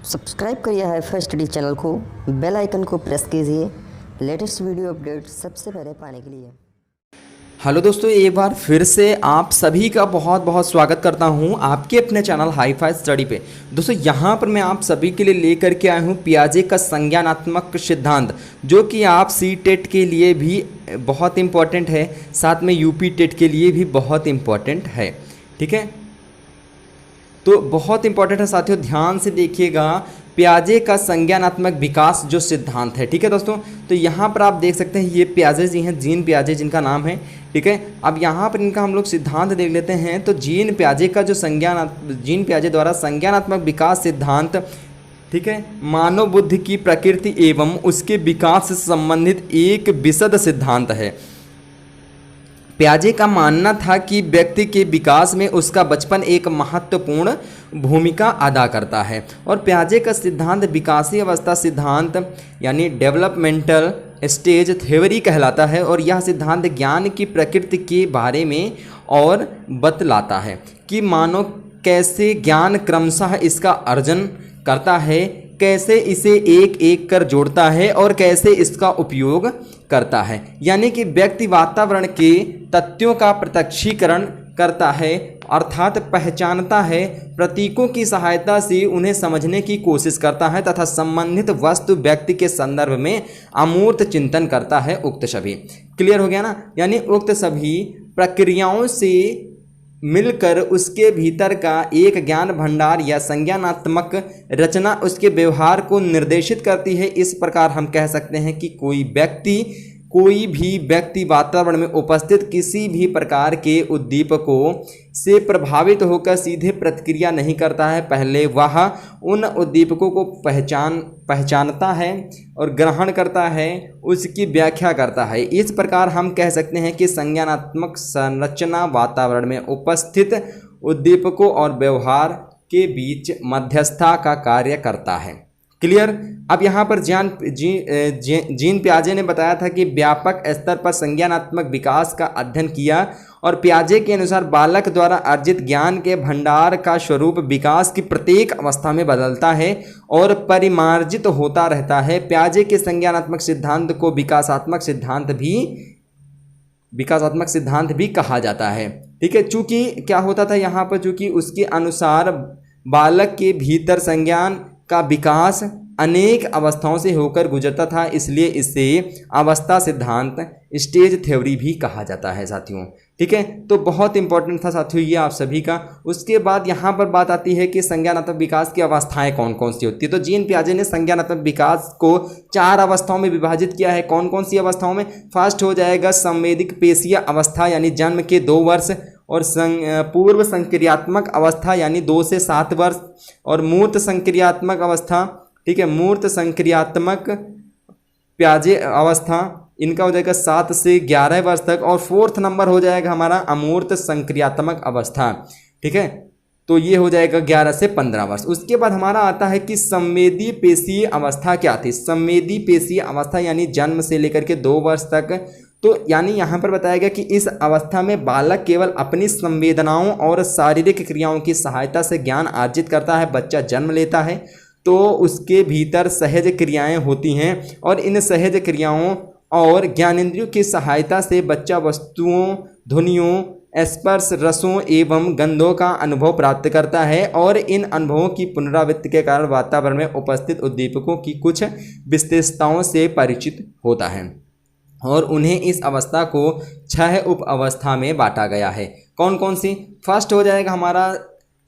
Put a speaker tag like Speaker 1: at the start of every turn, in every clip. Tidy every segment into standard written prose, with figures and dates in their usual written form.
Speaker 1: Subscribe करिए hi-fi study channel को, bell icon को प्रेस कीजिए लेटेस्ट वीडियो अपडेट सबसे पहले पाने के लिए।
Speaker 2: हेलो दोस्तों, एक बार फिर से आप सभी का बहुत बहुत स्वागत करता हूं आपके अपने चैनल हाईफाई स्टडी पे। दोस्तों यहां पर मैं आप सभी के लिए लेकर के आया हूं पियाजे का संज्ञानात्मक सिद्धांत, जो कि आप सी टेट के लिए भी बहुत इम्पॉर्टेंट है, साथ में यूपी टेट के लिए भी बहुत इम्पॉर्टेंट है। ठीक है, तो बहुत इंपॉर्टेंट है साथियों, ध्यान से देखिएगा। पियाजे का संज्ञानात्मक विकास जो सिद्धांत है, ठीक है दोस्तों। तो यहाँ पर आप देख सकते हैं ये पियाजे जी हैं, जीन पियाजे जिनका नाम है। ठीक है, अब यहाँ पर इनका हम लोग सिद्धांत देख लेते हैं। तो जीन पियाजे का जो जीन पियाजे द्वारा संज्ञानात्मक विकास सिद्धांत, ठीक है, मानव बुद्धि की प्रकृति एवं उसके विकास से संबंधित एक विशद सिद्धांत है। पियाजे का मानना था कि व्यक्ति के विकास में उसका बचपन एक महत्वपूर्ण भूमिका अदा करता है, और पियाजे का सिद्धांत विकासीय अवस्था सिद्धांत यानी डेवलपमेंटल स्टेज थ्योरी कहलाता है। और यह सिद्धांत ज्ञान की प्रकृति के बारे में और बतलाता है कि मानव कैसे ज्ञान क्रमशः इसका अर्जन करता है, कैसे इसे एक एक कर जोड़ता है और कैसे इसका उपयोग करता है। यानी कि व्यक्ति वातावरण के तथ्यों का प्रत्यक्षीकरण करता है, अर्थात पहचानता है, प्रतीकों की सहायता से उन्हें समझने की कोशिश करता है तथा संबंधित वस्तु व्यक्ति के संदर्भ में अमूर्त चिंतन करता है। उक्त सभी क्लियर हो गया ना, यानी उक्त सभी प्रक्रियाओं से मिलकर उसके भीतर का एक ज्ञान भंडार या संज्ञानात्मक रचना उसके व्यवहार को निर्देशित करती है। इस प्रकार हम कह सकते हैं कि कोई भी व्यक्ति वातावरण में उपस्थित किसी भी प्रकार के उद्दीपकों से प्रभावित होकर सीधे प्रतिक्रिया नहीं करता है। पहले वह उन उद्दीपकों को पहचानता है और ग्रहण करता है, उसकी व्याख्या करता है। इस प्रकार हम कह सकते हैं कि संज्ञानात्मक संरचना वातावरण में उपस्थित उद्दीपकों और व्यवहार के बीच मध्यस्थता का कार्य करता है। क्लियर। अब यहाँ पर जीन पियाजे ने बताया था कि व्यापक स्तर पर संज्ञानात्मक विकास का अध्ययन किया, और पियाजे के अनुसार बालक द्वारा अर्जित ज्ञान के भंडार का स्वरूप विकास की प्रत्येक अवस्था में बदलता है और परिमार्जित होता रहता है। पियाजे के संज्ञानात्मक सिद्धांत को विकासात्मक सिद्धांत भी कहा जाता है। ठीक है, चूंकि क्या होता था यहाँ पर, चूंकि उसके अनुसार बालक के भीतर संज्ञान का विकास अनेक अवस्थाओं से होकर गुजरता था, इसलिए इसे अवस्था सिद्धांत स्टेज थ्योरी भी कहा जाता है साथियों। ठीक है, तो बहुत इंपॉर्टेंट था साथियों ये आप सभी का। उसके बाद यहाँ पर बात आती है कि संज्ञानात्मक विकास की अवस्थाएं कौन कौन सी होती है। तो जीन पियाजे ने संज्ञानात्मक विकास को 4 अवस्थाओं में विभाजित किया है। कौन कौन सी अवस्थाओं में? फर्स्ट हो जाएगा संवेदिक पेशीय अवस्था यानी जन्म के 2 वर्ष, और पूर्व संक्रियात्मक अवस्था यानी 2 से 7 वर्ष, और मूर्त संक्रियात्मक अवस्था। ठीक है, मूर्त संक्रियात्मक पियाजे अवस्था इनका हो जाएगा 7 से 11 वर्ष तक, और 4th नंबर हो जाएगा हमारा अमूर्त संक्रियात्मक अवस्था। ठीक है, तो ये हो जाएगा 11 से 15 वर्ष। उसके बाद हमारा आता है कि संवेदी पेशीय अवस्था क्या थी। संवेदी पेशीय अवस्था यानी जन्म से लेकर के 2 वर्ष तक। तो यानी यहाँ पर बताया गया कि इस अवस्था में बालक केवल अपनी संवेदनाओं और शारीरिक क्रियाओं की सहायता से ज्ञान अर्जित करता है। बच्चा जन्म लेता है तो उसके भीतर सहज क्रियाएं होती हैं, और इन सहज क्रियाओं और ज्ञानेंद्रियों की सहायता से बच्चा वस्तुओं, ध्वनियों, स्पर्श, रसों एवं गंधों का अनुभव प्राप्त करता है, और इन अनुभवों की पुनरावृत्ति के कारण वातावरण में उपस्थित उद्दीपकों की कुछ विशेषताओं से परिचित होता है। और उन्हें इस अवस्था को 6 उप अवस्था में बांटा गया है। कौन कौन सी? फर्स्ट हो जाएगा हमारा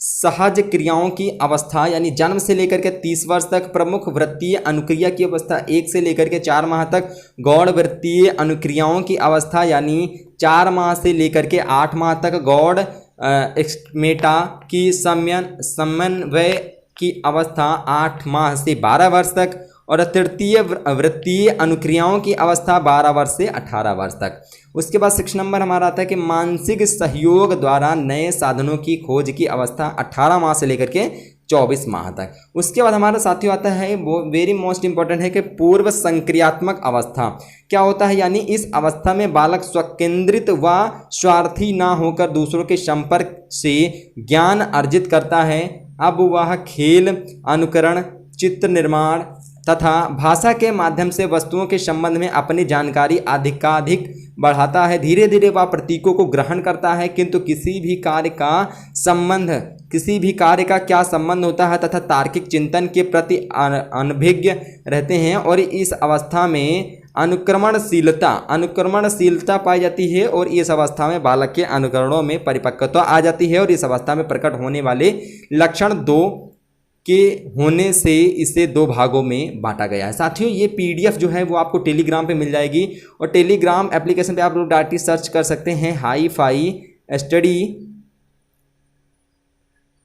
Speaker 2: सहज क्रियाओं की अवस्था यानी जन्म से लेकर के 30 वर्ष तक। प्रमुख वृत्तीय अनुक्रिया की अवस्था 1 से लेकर के 4 माह तक। गौड़ वृत्तीय अनुक्रियाओं की अवस्था यानी 4 माह से लेकर के 8 माह तक। गौड़ एक्समेटा की समन्वय की अवस्था 8 माह से 12 वर्ष तक, और तृतीय वृत्तीय अनुक्रियाओं की अवस्था 12 वर्ष से 18 वर्ष तक। उसके बाद 6 नंबर हमारा आता है कि मानसिक सहयोग द्वारा नए साधनों की खोज की अवस्था 18 माह से लेकर के 24 माह तक। उसके बाद हमारा साथियों आता है वो वेरी मोस्ट इंपॉर्टेंट है कि पूर्व संक्रियात्मक अवस्था क्या होता है। यानी इस अवस्था में बालक स्वकेंद्रित व स्वार्थी ना होकर दूसरों के संपर्क से ज्ञान अर्जित करता है। अब वह खेल, अनुकरण, चित्र निर्माण तथा भाषा के माध्यम से वस्तुओं के संबंध में अपनी जानकारी अधिकाधिक बढ़ाता है। धीरे धीरे वह प्रतीकों को ग्रहण करता है, किंतु किसी भी कार्य का क्या संबंध होता है तथा तार्किक चिंतन के प्रति अनभिज्ञ रहते हैं। और इस अवस्था में अनुक्रमणशीलता पाई जाती है और इस अवस्था में बालक के अनुकरणों में परिपक्वता आ जाती है। और इस अवस्था में प्रकट होने वाले लक्षण दो के होने से इसे दो भागों में बांटा गया है। साथियों, ये पीडीएफ जो है वो आपको टेलीग्राम पे मिल जाएगी और टेलीग्राम एप्लीकेशन पे आप लोग डायरेक्टली सर्च कर सकते हैं हाई-फाई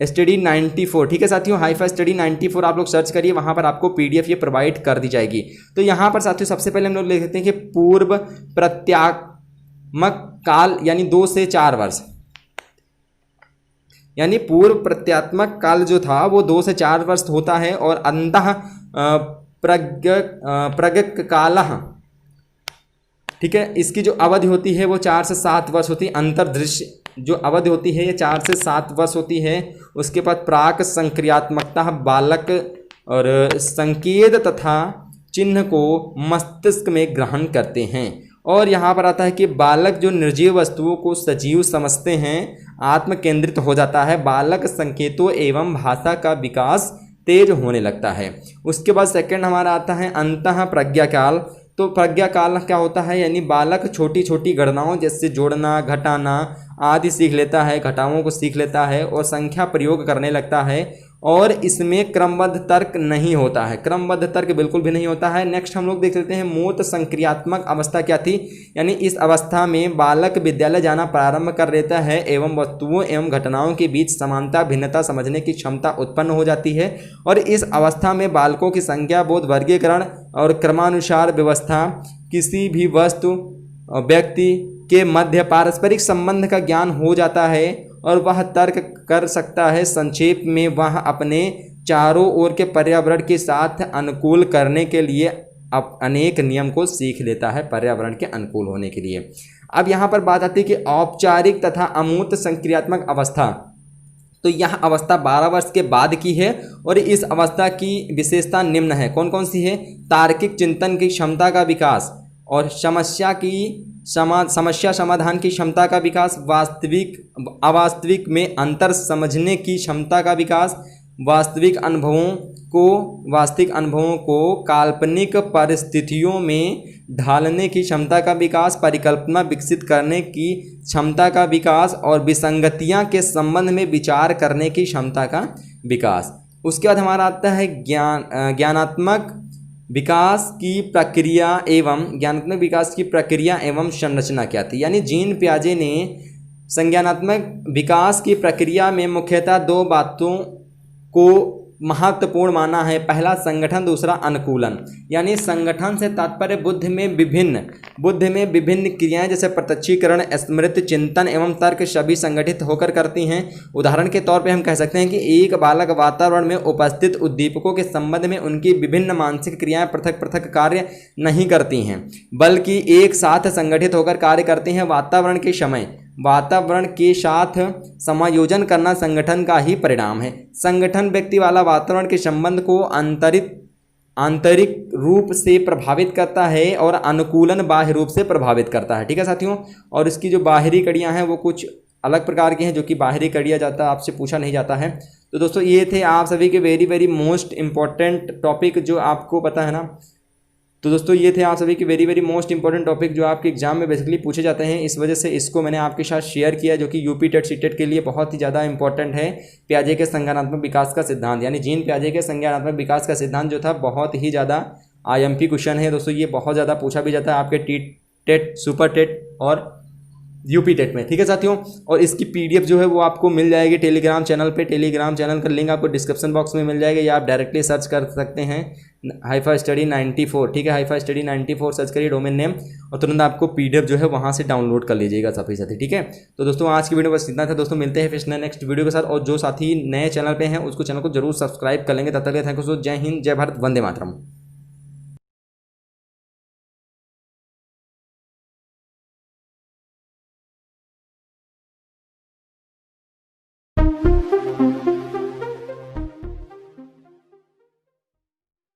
Speaker 2: स्टडी 94। ठीक है साथियों, हाई-फाई स्टडी 94 आप लोग सर्च करिए, वहाँ पर आपको पीडीएफ ये प्रोवाइड कर दी जाएगी। तो यहाँ पर साथियों सबसे पहले हम लोग लिख सकते हैं कि पूर्व प्रत्यात्मक काल यानी 2 से 4 वर्ष, यानी पूर्व प्रत्यात्मक काल जो था वो 2 से 4 वर्ष होता है। और अंतः प्रज्ञक काल, ठीक है, इसकी जो अवधि होती है वो 4 से 7 वर्ष होती है। अंतर्दृश्य जो अवधि होती है ये 4 से 7 वर्ष होती है। उसके बाद प्राक संक्रियात्मकता, बालक और संकेत तथा चिन्ह को मस्तिष्क में ग्रहण करते हैं। और यहाँ पर आता है कि बालक जो निर्जीव वस्तुओं को सजीव समझते हैं आत्म केंद्रित हो जाता है। बालक संकेतों एवं भाषा का विकास तेज होने लगता है। उसके बाद सेकंड हमारा आता है अंतः प्रज्ञा काल। तो प्रज्ञा काल क्या होता है, यानी बालक छोटी छोटी गणनाओं जैसे जोड़ना घटाना आदि सीख लेता है, घटाओं को सीख लेता है और संख्या प्रयोग करने लगता है। और इसमें क्रमबद्ध तर्क नहीं होता है, क्रमबद्ध तर्क बिल्कुल भी नहीं होता है। नेक्स्ट हम लोग देख लेते हैं मूर्त संक्रियात्मक अवस्था क्या थी, यानी इस अवस्था में बालक विद्यालय जाना प्रारंभ कर देता है एवं वस्तुओं एवं घटनाओं के बीच समानता भिन्नता समझने की क्षमता उत्पन्न हो जाती है। और इस अवस्था में बालकों की संख्या बोध, वर्गीकरण और क्रमानुसार व्यवस्था, किसी भी वस्तु व्यक्ति के मध्य पारस्परिक संबंध का ज्ञान हो जाता है और वह तर्क कर सकता है। संक्षेप में वह अपने चारों ओर के पर्यावरण के साथ अनुकूल करने के लिए अनेक नियम को सीख लेता है, पर्यावरण के अनुकूल होने के लिए। अब यहाँ पर बात आती है कि औपचारिक तथा अमूर्त संक्रियात्मक अवस्था। तो यह अवस्था 12 वर्ष के बाद की है और इस अवस्था की विशेषता निम्न है। कौन कौन सी है? तार्किक चिंतन की क्षमता का विकास और समस्या समाधान की क्षमता का विकास, अवास्तविक में अंतर समझने की क्षमता का विकास, वास्तविक अनुभवों को काल्पनिक परिस्थितियों में ढालने की क्षमता का विकास, परिकल्पना विकसित करने की क्षमता का विकास और विसंगतियां के संबंध में विचार करने की क्षमता का विकास। उसके बाद हमारा आता है ज्ञानात्मक विकास की प्रक्रिया एवं संरचना क्या थी। यानी जीन पियाजे ने संज्ञानात्मक विकास की प्रक्रिया में मुख्यतः 2 बातों को महत्वपूर्ण माना है। पहला संगठन, दूसरा अनुकूलन। यानी संगठन से तात्पर्य बुद्धि में विभिन्न क्रियाएं जैसे प्रत्यक्षीकरण, स्मृति, चिंतन एवं तर्क सभी संगठित होकर करती हैं। उदाहरण के तौर पे हम कह सकते हैं कि एक बालक वातावरण में उपस्थित उद्दीपकों के संबंध में उनकी विभिन्न मानसिक क्रियाएं पृथक पृथक कार्य नहीं करती हैं, बल्कि एक साथ संगठित होकर कार्य करती हैं। वातावरण के साथ समायोजन करना संगठन का ही परिणाम है। संगठन व्यक्ति वाला वातावरण के संबंध को आंतरिक रूप से प्रभावित करता है और अनुकूलन बाह्य रूप से प्रभावित करता है। ठीक है साथियों, और इसकी जो बाहरी कड़ियां हैं वो कुछ अलग प्रकार की हैं, जो कि बाहरी कड़ियां जाता आपसे पूछा नहीं जाता है। तो दोस्तों ये थे आप सभी के वेरी मोस्ट इंपॉर्टेंट टॉपिक जो आपको पता है ना। तो दोस्तों ये थे आप सभी के वेरी मोस्ट इंपॉर्टेंट टॉपिक जो आपके एग्जाम में बेसिकली पूछे जाते हैं। इस वजह से इसको मैंने आपके साथ शेयर किया, जो कि यूपी टेट सीटेट के लिए बहुत ही ज़्यादा इंपॉर्टेंट है। पियाजे के संज्ञानात्मक विकास का सिद्धांत, यानी जीन पियाजे के संज्ञानात्मक विकास का सिद्धांत जो था बहुत ही ज़्यादा IMP क्वेश्चन है दोस्तों। ये बहुत ज़्यादा पूछा भी जाता है आपके टेट, सुपर टेट और यूपी टेट में। ठीक है साथियों, और इसकी PDF जो है वो आपको मिल जाएगी टेलीग्राम चैनल पे। टेलीग्राम चैनल का लिंक आपको डिस्क्रिप्शन बॉक्स में मिल जाएगा, या आप डायरेक्टली सर्च कर सकते हैं हाई-फाई स्टडी 94। ठीक है, हाई-फाई स्टडी 94 सर्च करिए डोमेन नेम, और तुरंत आपको PDF जो है वहाँ से डाउनलोड कर लीजिएगा सभी साथी। ठीक है, तो दोस्तों आज की वीडियो बस इतना था दोस्तों। मिलते हैं फिर नेक्स्ट वीडियो के साथ, और जो साथी नए चैनल पे हैं उसको चैनल को जरूर सब्सक्राइब कर लेंगे। तब तक थैंक यू। जय हिंद, जय भारत, वंदे मातरम।